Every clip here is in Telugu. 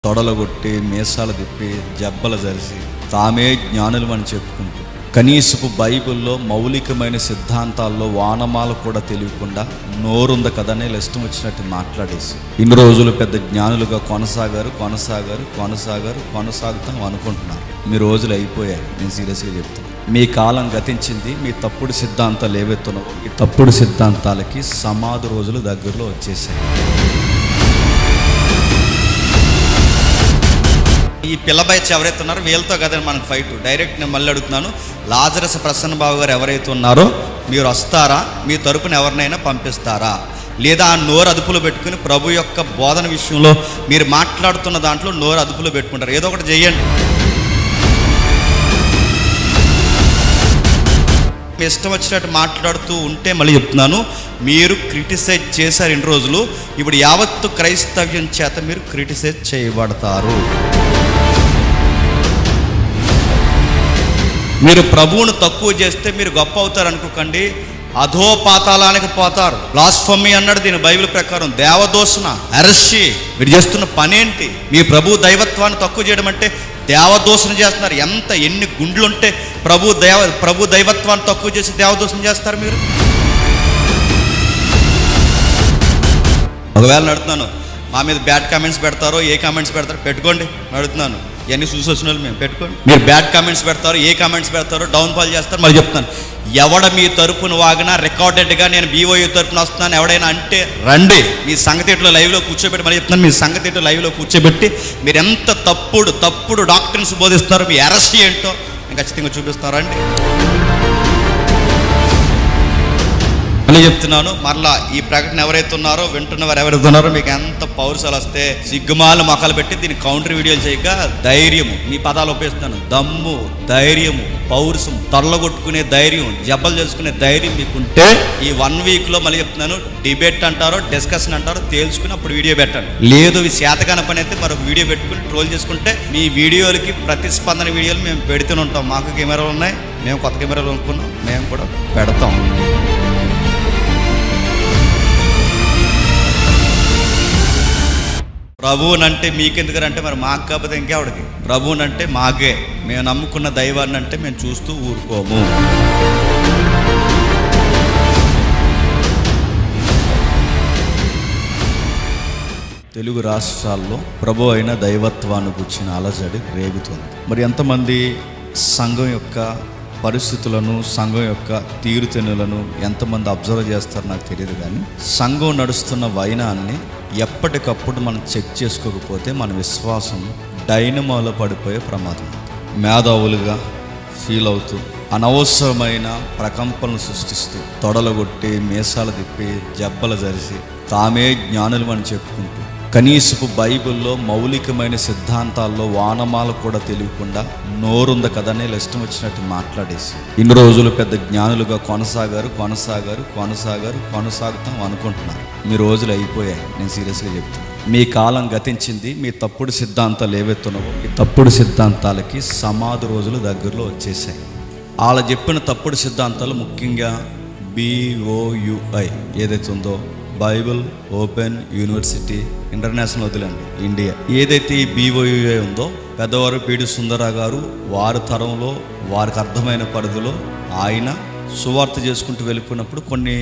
తొడలగొట్టి మీసాలు తిప్పి జబ్బలు జరిసి తామే జ్ఞానులు అని చెప్పుకుంటూ కనీసపు బైబిల్లో మౌలికమైన సిద్ధాంతాల్లో వానమాల కూడా తెలియకుండా నోరుంది కదనే ఇష్టం వచ్చినట్టు మాట్లాడేసి ఇన్ని రోజులు పెద్ద జ్ఞానులుగా కొనసాగుతాం అనుకుంటున్నారు. మీ రోజులు అయిపోయాయి. నేను సీరియస్గా చెప్తాను. మీ కాలం గతించింది. మీ తప్పుడు సిద్ధాంతాలు ఏవైతున్నావో ఈ తప్పుడు సిద్ధాంతాలకి సమాధి రోజులు దగ్గరలో వచ్చేసాయి. ఈ పిల్ల బయచ్ ఎవరైతే ఉన్నారో వీళ్ళతో కదండి మనకు ఫైట్. డైరెక్ట్ నేను మళ్ళీ అడుగుతున్నాను, లాజరస్ ప్రసన్న బాబు గారు ఎవరైతే ఉన్నారో మీరు వస్తారా? మీ తరపున ఎవరినైనా పంపిస్తారా? లేదా ఆ నోరు అదుపులో పెట్టుకుని ప్రభు యొక్క బోధన విషయంలో మీరు మాట్లాడుతున్న దాంట్లో నోరు అదుపులో పెట్టుకుంటారు? ఏదో ఒకటి చేయండి. మీ ఇష్టం వచ్చినట్టు మాట్లాడుతూ ఉంటే మళ్ళీ చెప్తున్నాను, మీరు క్రిటిసైజ్ చేశారు ఇన్ని రోజులు. ఇప్పుడు యావత్తు క్రైస్తవ్యం చేత మీరు క్రిటిసైజ్ చేయబడతారు. మీరు ప్రభువును తక్కువ చేస్తే మీరు గొప్ప అవుతారు అనుకోకండి. అధోపాతాళానికి పోతారు. బ్లాస్ఫమీ అన్నాడు దీని బైబిల్ ప్రకారం. దేవదూషణ, అరసి. మీరు చేస్తున్న పనేంటి? మీ ప్రభు దైవత్వాన్ని తక్కువ చేయడం అంటే దేవదూషణ చేస్తున్నారు. ఎన్ని గుండ్లుంటే ప్రభు దైవత్వాన్ని తక్కువ చేసి దేవదూషణ చేస్తారు మీరు? ఒకవేళ నడుతున్నాను, మా మీద బ్యాడ్ కామెంట్స్ పెడతారో ఏ కామెంట్స్ పెడతారో పెట్టుకోండి. నడుతున్నాను, ఇవన్నీ చూసి వచ్చిన వాళ్ళు మేము పెట్టుకోండి. మీరు బ్యాడ్ కామెంట్స్ పెడతారో ఏ కామెంట్స్ పెడతారో డౌన్ ఫాల్ చేస్తారు. మళ్ళీ చెప్తాను, ఎవడ మీ తరపున వాగినా రికార్డెడ్గా నేను BOU తరపున వస్తున్నాను ఎవడైనా అంటే రండి. మీ సంగతిలో లైవ్లో కూర్చోబెట్టి మళ్ళీ చెప్తున్నాను, మీ సంగతిలో లైవ్లో కూర్చోబెట్టి మీరు ఎంత తప్పుడు డాక్టర్స్ బోధిస్తారో మీ అరెస్ట్ ఏంటో నేను ఖచ్చితంగా చూపిస్తారండి. మళ్ళీ చెప్తున్నాను, మరలా ఈ ప్రకటన ఎవరైతే ఉన్నారో వింటున్నవారు ఎవరైతే ఉన్నారో మీకు ఎంత పౌరుషాలు వస్తే సిగ్గుమాలు మొక్కలు పెట్టి దీన్ని కౌంటర్ వీడియోలు చేయక ధైర్యము, మీ పదాలు ఉపయోగిస్తున్నాను, దమ్ము, ధైర్యము, పౌరుషం, తొడలగొట్టుకునే ధైర్యం, జబ్బలు చేసుకునే ధైర్యం మీకుంటే ఈ 1 వీక్లో మళ్ళీ చెప్తున్నాను, డిబేట్ అంటారో డిస్కషన్ అంటారో తేల్చుకుని అప్పుడు వీడియో పెట్టండి. లేదు ఈ శాతకాన పని అయితే మరొక వీడియో పెట్టుకుని ట్రోల్ చేసుకుంటే మీ వీడియోలకి ప్రతిస్పందన వీడియోలు మేము పెడుతూనే ఉంటాం. మాకు కెమెరాలు ఉన్నాయి, మేము కొత్త కెమెరాలు కొనుక్కున్నాం, మేము కూడా పెడతాం. ప్రభువునంటే మీకెందుకంటే మరి మాకు కాకపోతే ఇంకెవడికి? ప్రభువునంటే మాకే. మేము నమ్ముకున్న దైవాన్ని అంటే మేము చూస్తూ ఊరుకోము. తెలుగు రాష్ట్రాల్లో ప్రభు అయిన దైవత్వాన్ని గుర్చిన అలజడి రేగుతుంది. మరి ఎంతమంది సంఘం యొక్క పరిస్థితులను, సంఘం యొక్క తీరుతెన్నులను ఎంతమంది అబ్జర్వ్ చేస్తారో నాకు తెలియదు. కానీ సంఘం నడుస్తున్న వైనాన్ని ఎప్పటికప్పుడు మనం చెక్ చేసుకోకపోతే మన విశ్వాసం డైనమోలో పడిపోయే ప్రమాదం. మేధావులుగా ఫీల్ అవుతూ అనవసరమైన ప్రకంపనలు సృష్టిస్తూ తొడలగొట్టి మీసాలు తిప్పి జబ్బలు జరిసి తామే జ్ఞానులు అని చెప్పుకుంటూ కనీసపు బైబిల్లో మౌలికమైన సిద్ధాంతాల్లో వానమాల కూడా తెలియకుండా నోరుంది కదనే ఇష్టం వచ్చినట్టు మాట్లాడేసి ఇన్ని రోజులు పెద్ద జ్ఞానులుగా కొనసాగుతాం అనుకుంటున్నారు. మీ రోజులు అయిపోయాయి. నేను సీరియస్గా చెప్తాను. మీ కాలం గతించింది. మీ తప్పుడు సిద్ధాంతాలు ఏవైతున్నావో ఈ తప్పుడు సిద్ధాంతాలకి సమాధి రోజులు దగ్గరలో వచ్చేసాయి. వాళ్ళ చెప్పిన తప్పుడు సిద్ధాంతాలు ముఖ్యంగా BOUI ఏదైతే ఉందో, బైబిల్ ఓపెన్ యూనివర్సిటీ ఇంటర్నేషనల్ వదిలేండి, ఇండియా ఏదైతే ఈ BOUI ఉందో, పెద్దవారు పీడి సుందర గారు వారి తరంలో వారికి అర్థమైన పరిధిలో ఆయన సువార్త చేసుకుంటూ వెళ్ళిపోయినప్పుడు కొన్ని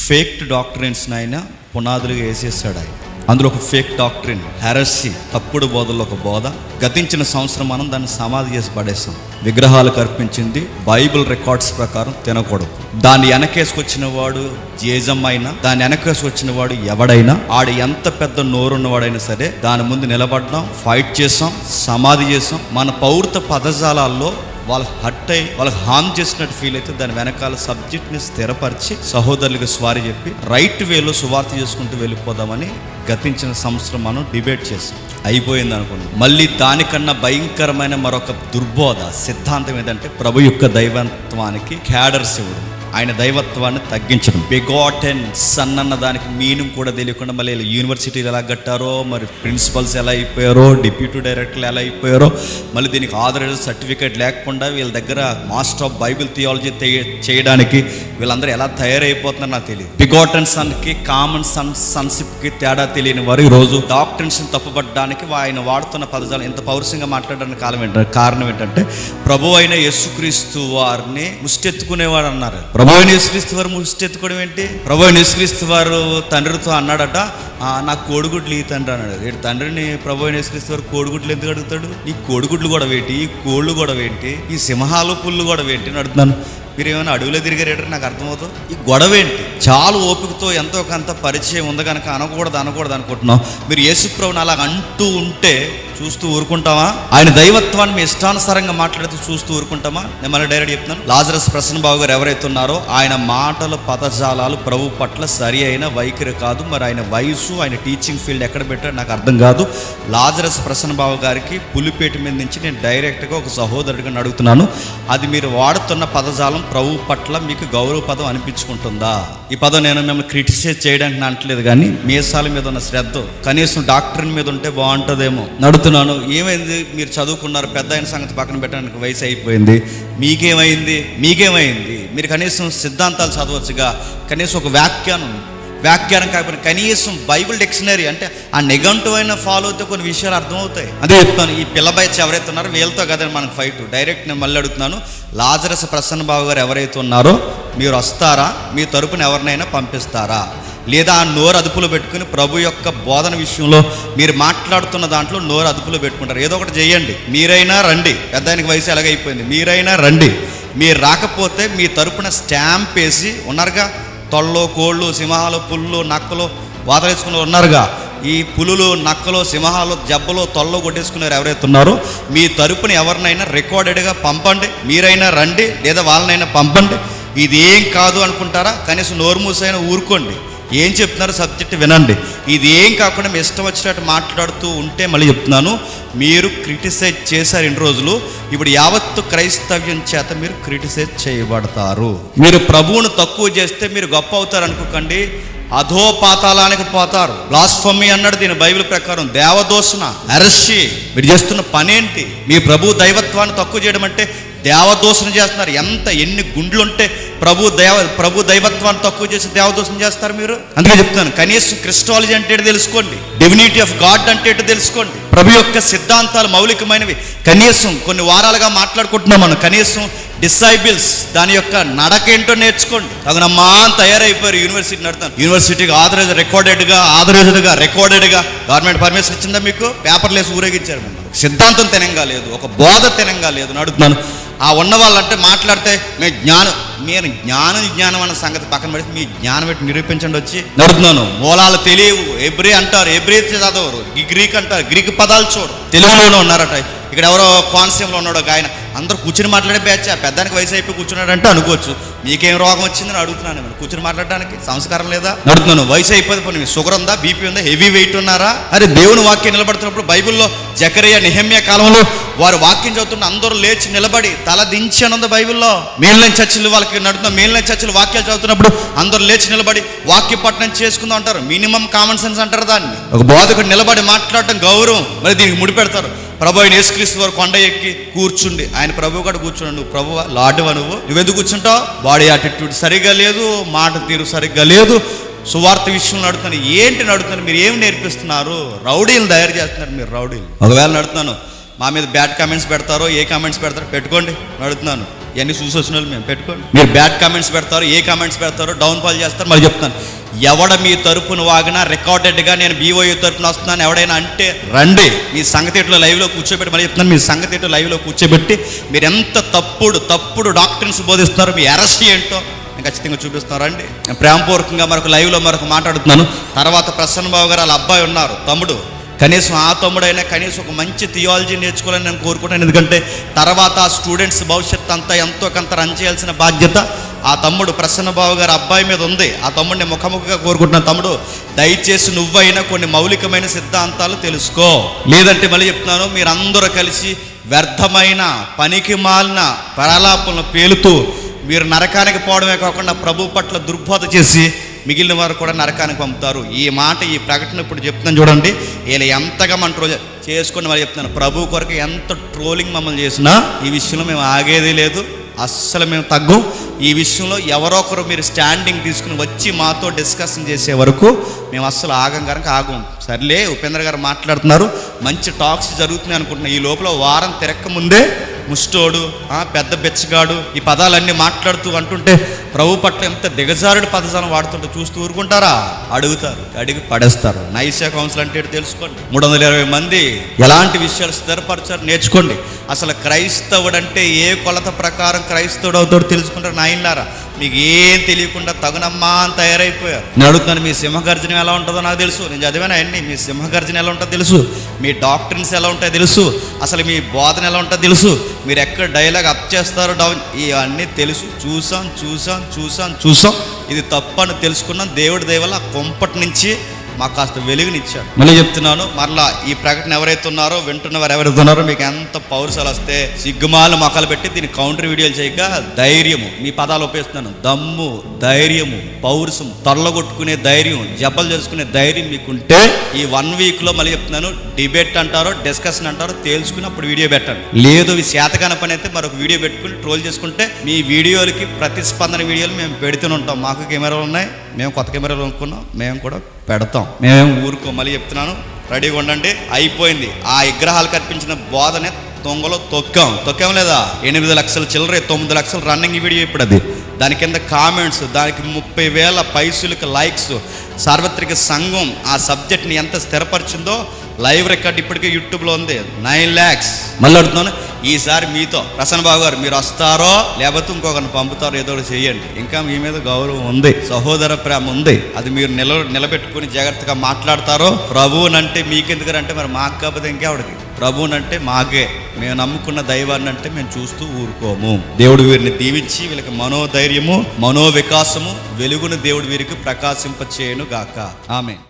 ఫేక్ డాక్టరైన్స్ని ఆయన పునాదులుగా వేసేసాడు. ఆయన అందులో ఒక ఫేక్ డాక్టరీన్, హెరసీ, తప్పుడు బోధల్లో ఒక బోధ. గతించిన సంవత్సరం మనం దాన్ని సమాధి చేసి పడేసాం. విగ్రహాలకు అర్పించింది బైబిల్ రికార్డ్స్ ప్రకారం తినకూడదు. దాన్ని వెనకేసుకొచ్చిన వాడు జేజమ్మైనా, దాన్ని వెనకేసుకొచ్చిన వాడు ఎవడైనా, ఆడు ఎంత పెద్ద నోరున్నవాడైనా సరే దాని ముందు నిలబడ్డాం, ఫైట్ చేసాం, సమాధి చేసాం. మన పౌరత పదజాలాల్లో వాళ్ళకి హట్ అయ్యి వాళ్ళకి హామ్ చేసినట్టు ఫీల్ అయితే దాని వెనకాల సబ్జెక్ట్ని స్థిరపరిచి సహోదరులకు స్వారీ చెప్పి రైట్ వేలో సువార్త చేసుకుంటూ వెళ్ళిపోదామని గతించిన సంవత్సరం మనం డిబేట్ చేసాం. అయిపోయింది అనుకున్నాం. మళ్ళీ దానికన్నా భయంకరమైన మరొక దుర్బోధ సిద్ధాంతం ఏదంటే ప్రభు యొక్క దైవత్వానికి క్యాడర్స్ ఇవ్వడం, ఆయన దైవత్వాన్ని తగ్గించడం. బిగాటెన్ సన్ అన్న దానికి మీనింగ్ కూడా తెలియకుండా మళ్ళీ యూనివర్సిటీలు ఎలా కట్టారో, మరి ప్రిన్సిపల్స్ ఎలా అయిపోయారో, డిప్యూటీ డైరెక్టర్లు ఎలా అయిపోయారో, మళ్ళీ దీనికి ఆథరైజ్డ్ సర్టిఫికేట్ లేకుండా వీళ్ళ దగ్గర మాస్టర్ ఆఫ్ బైబిల్ థియాలజీ చేయడానికి వీళ్ళందరూ ఎలా తయారైపోతున్నారో నాకు తెలియదు. బిగాటెన్ సన్కి కామన్ సన్షిప్కి తేడా తెలియని వారు ఈరోజు డాక్టర్స్ని తప్పుపట్టడానికి ఆయన వాడుతున్న పదజాలం ఇంత పౌరుషంగా మాట్లాడడానికి కారణం ఏంటంటే ప్రభు అయిన యేసుక్రీస్తు వారిని ముష్టెత్తుకునేవాడు అన్నారు. ప్రభు అయిన యేసుక్రీస్తు వారు ముష్టెత్తుకోవడం ఏంటి? ప్రభు అయిన యేసుక్రీస్తు వారు తండ్రితో అన్నాడట, నాకు కోడిగుడ్లు ఈ తండ్రి అన్నాడు. వీడు తండ్రిని ప్రభు అయిన యేసుక్రీస్తు వారు కోడిగుడ్లు ఎందుకు అడుగుతాడు? ఈ కోడిగుడ్లు కూడా వేంటి, ఈ కోళ్ళు కూడా వేంటి, ఈ సింహాలు పుల్లు కూడా వేంటి అని అడుగుతున్నాను. మీరు ఏమైనా అడవిలో తిరిగారేటో నాకు అర్థమవుతుంది. ఈ గొడవ ఏంటి? చాలా ఓపికతో ఎంతో కొంత పరిచయం ఉంది కనుక అనకూడదు అనుకుంటున్నాం. మీరు యేసుప్రభుని అలా అంటూ ఉంటే చూస్తూ ఊరుకుంటామా? ఆయన దైవత్వాన్ని మీ ఇష్టానుసారంగా మాట్లాడుతూ చూస్తూ ఊరుకుంటామా? నేను మళ్ళీ డైరెక్ట్ చెప్తున్నాను. లాజరస్ ప్రసన్న బాబు గారు ఎవరైతే ఉన్నారో ఆయన మాటలు పదజాలాలు ప్రభు పట్ల సరి అయిన వైఖరి కాదు. మరి ఆయన వయసు, ఆయన టీచింగ్ ఫీల్డ్ ఎక్కడ పెట్టాడు నాకు అర్థం కాదు. లాజరస్ ప్రసన్న బాబు గారికి పులిపేట మీద నుంచి నేను డైరెక్ట్గా ఒక సహోదరుడిగా అడుగుతున్నాను, అది మీరు వాడుతున్న పదజాలం ప్రభు పట్ల మీకు గౌరవ పదం అనిపించుకుంటుందా? ఈ పదం నేను మిమ్మల్ని క్రిటిసైజ్ చేయడానికి అనట్లేదు, కానీ మీసాల మీద ఉన్న శ్రద్ధ కనీసం డాక్టర్ మీద ఉంటే బాగుంటుందేమో నడుతున్నాను. ఏమైంది? మీరు చదువుకున్నారు, పెద్ద అయిన సంగతి పక్కన పెట్టడానికి వయసు అయిపోయింది, మీకేమైంది? మీరు కనీసం సిద్ధాంతాలు చదవచ్చుగా, కనీసం ఒక వ్యాఖ్యానం కాకపోతే కనీసం బైబిల్ డిక్షనరీ అంటే ఆ నెగటివ్ అయిన ఫాలో అయితే కొన్ని విషయాలు అర్థమవుతాయి. అదే చెప్తాను. ఈ పిల్ల బయచ్ ఎవరైతే ఉన్నారో వీళ్ళతో కదండి మనకు ఫైట్. డైరెక్ట్ నేను మళ్ళీ అడుగుతున్నాను, లాజరస్ ప్రసన్న బాబు గారు ఎవరైతే ఉన్నారో మీరు వస్తారా? మీ తరపున ఎవరినైనా పంపిస్తారా? లేదా ఆ నోరు అదుపులో పెట్టుకుని ప్రభు యొక్క బోధన విషయంలో మీరు మాట్లాడుతున్న దాంట్లో నోరు అదుపులో పెట్టుకుంటారు? ఏదో ఒకటి చేయండి. మీరైనా రండి, పెద్ద ఆయనకి వయసు ఎలాగైపోయింది, మీరైనా రండి. మీరు రాకపోతే మీ తరపున స్టాంప్ వేసి ఉన్నారుగా, తొళ్ళు, కోళ్ళు, సింహాలు, పుల్లు, నక్కలు వాతలేసుకుని ఉన్నారుగా, ఈ పులులు, నక్కలు, సింహాలు, జబ్బలు, తొళ్ళు కొట్టేసుకున్నారు ఎవరైతే ఉన్నారో మీ తరపున ఎవరినైనా రికార్డెడ్గా పంపండి. మీరైనా రండి, లేదా వాళ్ళనైనా పంపండి. ఇది ఏం కాదు అనుకుంటారా? కనీసం నోరు మూసైనా ఊరుకోండి. ఏం చెప్తున్నారు సబ్జెక్ట్ వినండి. ఇది ఏం కాకుండా మీ ఇష్టం వచ్చినట్టు మాట్లాడుతూ ఉంటే మళ్ళీ చెప్తున్నాను, మీరు క్రిటిసైజ్ చేశారు ఇన్ని రోజులు, ఇప్పుడు యావత్తు క్రైస్తవ్యం చేత మీరు క్రిటిసైజ్ చేయబడతారు. మీరు ప్రభువును తక్కువ చేస్తే మీరు గొప్ప అవుతారు అనుకోకండి, అధోపాతాళానికి పోతారు. బ్లాస్ఫమీ అన్నాడు దీని బైబిల్ ప్రకారం, దేవదూషణ, అరసి. మీరు చేస్తున్న పనేంటి? మీ ప్రభు దైవత్వాన్ని తక్కువ చేయడం అంటే దేవదూషణ చేస్తున్నారు. ఎన్ని గుండ్లు ఉంటే ప్రభు దైవత్వాన్ని తక్కువ చేసి దేవదూషణ చేస్తారు మీరు. అందుకే చెప్తున్నాను, కనీసం క్రిస్టాలజీ అంటే తెలుసుకోండి, డివినిటీ ఆఫ్ గాడ్ అంటే తెలుసుకోండి, ప్రభు యొక్క సిద్ధాంతాలు మౌలికమైనవి. కనీసం కొన్ని వారాలుగా మాట్లాడుకుంటున్నాం మనం, కనీసం డిసైబుల్స్ దాని యొక్క నడకేంటో నేర్చుకోండి. తగునమ్మా తయారైపోయారు. యూనివర్సిటీ నడుతాను, యూనివర్సిటీకి రికార్డెడ్గా గవర్నమెంట్ పర్మిషన్ ఇచ్చిందా మీకు? పేపర్లు వేసి ఊరేగించారు. సిద్ధాంతం తినంగా లేదు, ఒక బోధ తినంగా లేదు. నడుతున్నాను. ఆ ఉన్న వాళ్ళంటే మాట్లాడితే మీరు జ్ఞానం అన్న సంగతి పక్కన పెడితే మీ జ్ఞానం పెట్టి నిరూపించండి వచ్చి. నడుతున్నాను. మూలాలు తెలియవు, ఎబ్రీ అంటారు, ఎబ్రీ చదవరు, గ్రీక్ అంటారు, గ్రీక్ పదాలు చూడు, తెలుగులోనే ఉన్నారట. ఇక్కడ ఎవరో కోనసీమలో ఉన్నాడు ఒక ఆయన, అందరూ కూర్చుని మాట్లాడే బ్యాచ్. ఆ పెద్దానికి వయసు అయిపోయి కూర్చున్నాడంటే అనుకోవచ్చు, మీకేం రోగం వచ్చిందని అడుగుతున్నాను. నేను కూర్చుని మాట్లాడడానికి సంస్కారం లేదా? నడుతున్నాను. వయసు అయిపోతే పోనీ షుగర్ ఉందా, బీపీ ఉందా, హెవీ వెయిట్ ఉన్నారా? అరే దేవుని వాక్యం నిలబడుతున్నప్పుడు బైబిల్లో జకరియా, నెహెమ్యా కాలంలో వారు వాక్యం చదువుతుంటే అందరూ లేచి నిలబడి తల దించని ఉంది బైబిల్లో. మేలిన చర్చలు వాళ్ళకి నడుతున్న మేలిన చర్చలు వాక్యాలు చదువుతున్నప్పుడు అందరూ లేచి నిలబడి వాక్య పఠనం చేసుకుందాం అంటారు. మినిమం కామన్ సెన్స్ అంటారు దాన్ని. ఒక బోధకుడు నిలబడి మాట్లాడటం గౌరవం. మరి దీనికి ముడిపెడతారు. ప్రభు అయిన యేసుక్రీస్తు వారు కొండ ఎక్కి కూర్చుండి, ఆయన ప్రభు కూడా కూర్చున్నాడు. నువ్వు ప్రభువా, లార్డువా, నువ్వెందుకు కూర్చుంటావు? బాడీ యాటిట్యూడ్ సరిగ్గా లేదు, మాట తీరు సరిగ్గా లేదు, సువార్త విషయంలో నడుతున్నాను. ఏంటి నడుతున్నాను? మీరు ఏం నేర్పిస్తున్నారు? రౌడీలు తయారు చేస్తున్నారు మీరు, రౌడీలు. ఒకవేళ నడుతున్నాను, మా మీద బ్యాడ్ కామెంట్స్ పెడతారో, ఏ కామెంట్స్ పెడతారో పెట్టుకోండి. నడుతున్నాను, ఇవన్నీ చూసి వచ్చిన వాళ్ళు మేము పెట్టుకోండి. మీరు బ్యాడ్ కామెంట్స్ పెడతారో, ఏ కామెంట్స్ పెడతారో, డౌన్ ఫాల్ చేస్తారు. మళ్ళీ చెప్తాను, ఎవడ మీ తరపున వాగినా రికార్డెడ్గా నేను BOU తరపున వస్తున్నాను ఎవడైనా అంటే రండి. మీ సంగతిలో లైవ్లో కూర్చోబెట్టి, మళ్ళీ చెప్తున్నాను, మీ సంగతిలో లైవ్లో కూర్చోబెట్టి మీరు ఎంత తప్పుడు డాక్టర్స్ బోధిస్తున్నారో, మీ అరెస్ట్ ఏంటో నేను ఖచ్చితంగా చూపిస్తున్నారండి. నేను ప్రేమపూర్వకంగా మరొక లైవ్లో మాట్లాడుతున్నాను. తర్వాత ప్రసన్న బాబు గారు వాళ్ళ అబ్బాయి ఉన్నారు, తమ్ముడు. కనీసం ఆ తమ్ముడైనా కనీసం ఒక మంచి థియాలజీ నేర్చుకోవాలని నేను కోరుకుంటాను. ఎందుకంటే తర్వాత ఆ స్టూడెంట్స్ భవిష్యత్తు అంతా ఎంతో కొంత రన్ చేయాల్సిన బాధ్యత ఆ తమ్ముడు ప్రసన్న బాబు గారి అబ్బాయి మీద ఉంది. ఆ తమ్ముడిని ముఖముఖగా కోరుకుంటున్నాను, తమ్ముడు దయచేసి నువ్వైనా కొన్ని మౌలికమైన సిద్ధాంతాలు తెలుసుకో. లేదంటే మళ్ళీ చెప్తున్నాను, మీరందరూ కలిసి వ్యర్థమైన పనికి మాలిన ప్రలాపనలు పేలుతూ మీరు నరకానికి పోవడమే కాకుండా ప్రభు పట్ల దుర్బోధ చేసి మిగిలిన వారు కూడా నరకానికి పంపుతారు. ఈ మాట, ఈ ప్రకటన ఇప్పుడు చెప్తున్నాను చూడండి. వీళ్ళు ఎంతగా మన ట్రోల్ చేసుకుని వాళ్ళు చెప్తున్నాను, ప్రభు కొరకు ఎంత ట్రోలింగ్ మమ్మల్ని చేసినా ఈ విషయంలో మేము ఆగేది లేదు, అస్సలు మేము తగ్గం. ఈ విషయంలో ఎవరో ఒకరు మీరు స్టాండింగ్ తీసుకుని వచ్చి మాతో డిస్కషన్ చేసే వరకు మేము అస్సలు ఆగం కనుక ఆగం. సర్లే, ఉపేంద్ర గారు మాట్లాడుతున్నారు, మంచి టాక్స్ జరుగుతున్నాయి అనుకుంటున్నాను. ఈ లోపల వారం తిరక్క ముందే ముష్టోడు, పెద్ద బెచ్చగాడు, ఈ పదాలన్నీ మాట్లాడుతూ అంటుంటే ప్రభు పట్ల ఎంత దిగజారుడు పదజాలం వాడుతుంటే చూస్తూ ఊరుకుంటారా? అడుగుతారు, అడిగి పడేస్తారు. నైసా కౌన్సిల్ అంటే తెలుసుకోండి. 320 మంది ఎలాంటి విషయాలు స్థిరపరచారు నేర్చుకోండి. అసలు క్రైస్తవుడు అంటే ఏ కొలత ప్రకారం క్రైస్తవుడు అవుతాడో తెలుసుకుంటారు. నాయనలారా, మీకు ఏం తెలియకుండా తగునమ్మా అని తయారైపోయారు. నేను అడుగుతున్నాను, మీ సింహగర్జన ఎలా ఉంటుందో నాకు తెలుసు. నేను చదివాను అవన్నీ. మీ సింహగర్జన ఎలా ఉంటుందో తెలుసు, మీ డాక్టరీన్స్ ఎలా ఉంటాయో తెలుసు, అసలు మీ బోధన ఎలా ఉంటుందో తెలుసు, మీరు ఎక్కడ డైలాగ్ అప్ చేస్తారో డౌన్, ఇవన్నీ తెలుసు. చూసాం. ఇది తప్పని తెలుసుకున్నాం. దేవుడి దయ వల్ల కొంపటి నుంచి మాకు కాస్త వెలుగునిచ్చాడు. మళ్ళీ చెప్తున్నాను, మరలా ఈ ప్రకటన ఎవరైతే ఉన్నారో, వింటున్నవారు ఎవరైతే ఉన్నారో, మీకు ఎంత పౌరుషాలు వస్తే సిగ్గుమాలు మొక్కలు పెట్టి దీన్ని కౌంటర్ వీడియోలు చేయక ధైర్యము, మీ పదాలు ఉపయోగిస్తున్నాను, దమ్ము, ధైర్యము, పౌరుషం, తొల్లగొట్టుకునే ధైర్యం, జబ్బలు చేసుకునే ధైర్యం మీకుంటే ఈ 1 వీక్లో మళ్ళీ చెప్తున్నాను, డిబేట్ అంటారో డిస్కషన్ అంటారో తేల్చుకుని అప్పుడు వీడియో పెట్టండి. లేదు ఈ శాతకాన పని అయితే మరొక వీడియో పెట్టుకుని ట్రోల్ చేసుకుంటే మీ వీడియోలకి ప్రతిస్పందన వీడియోలు మేము పెడుతూనే ఉంటాం. మాకు కెమెరాలు ఉన్నాయి, మేము కొత్త కెమెరాలు కొనుక్కున్నాం, మేము కూడా పెడతాం. మేమేం ఊరుకో. మళ్ళీ చెప్తున్నాను, రెడీగా ఉండండి. అయిపోయింది. ఆ విగ్రహాలు కల్పించిన బోధనే దొంగలో తొక్కాం లేదా? 8 లక్షల చిల్లరే, 9 లక్షలు రన్నింగ్ వీడియో. ఇప్పుడు అది దాని కింద కామెంట్స్, దానికి 30,000 పైసలకి లైక్స్, సార్వత్రిక సంఘం ఆ సబ్జెక్ట్ని ఎంత స్థిరపరిచిందో లైవ్ రికార్డ్ ఇప్పటికే యూట్యూబ్లో ఉంది. 9 lakhs. మళ్ళీ అడుగుతున్నాను, ఈసారి మీతో ప్రసన్న బాబు గారు మీరు వస్తారో లేకపోతే ఇంకొకరిని పంపుతారో ఏదో చేయండి. ఇంకా మీ మీద గౌరవం ఉంది, సహోదర ప్రేమ ఉంది. అది మీరు నిలబెట్టుకుని జాగ్రత్తగా మాట్లాడతారో. ప్రభువునంటే మీకెందుకంటే మరి మాకు కాకపోతే ఇంకెవడికి? ప్రభువునంటే మాకే, మేము నమ్ముకున్న దైవాన్ని అంటే మేము చూస్తూ ఊరుకోము. దేవుడు వీరిని దీవించి వీళ్ళకి మనోధైర్యము, మనోవికాసము, వెలుగును దేవుడు వీరికి ప్రకాశింపచేయును గాక. ఆమేన్.